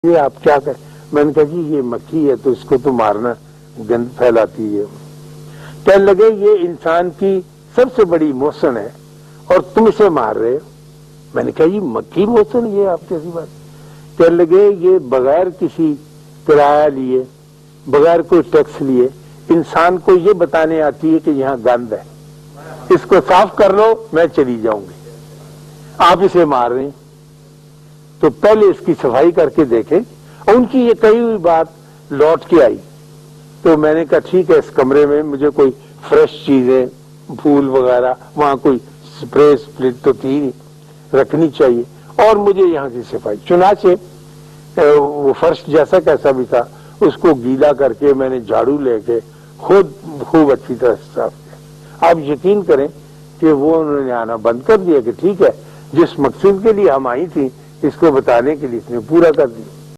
یہ آپ کیا کریں؟ میں نے کہا جی یہ مکھی ہے تو اس کو تو مارنا گند پھیلاتی ہے. کہنے لگے یہ انسان کی سب سے بڑی محسن ہے اور تم اسے مار رہے ہو. میں نے کہا جی مکھی محسن یہ آپ کیسی بات؟ کہنے لگے یہ بغیر کسی کرایہ لیے بغیر کوئی ٹیکس لیے انسان کو یہ بتانے آتی ہے کہ یہاں گند ہے، اس کو صاف کر لو میں چلی جاؤں گی، آپ اسے مار رہے ہیں تو پہلے اس کی صفائی کر کے دیکھیں. ان کی یہ کہی ہوئی بات لوٹ کے آئی تو میں نے کہا ٹھیک ہے اس کمرے میں مجھے کوئی فریش چیزیں پھول وغیرہ وہاں کوئی اسپرے سپلٹ تو تھی رکھنی چاہیے اور مجھے یہاں کی صفائی. چنانچہ وہ فرش جیسا کیسا بھی تھا اس کو گیلا کر کے میں نے جھاڑو لے کے خود خوب اچھی طرح صاف کیا. آپ یقین کریں کہ وہ انہوں نے آنا بند کر دیا کہ ٹھیک ہے جس مقصد کے لیے ہم آئی تھی اس کو بتانے کے لیے اس نے پورا کر دیا.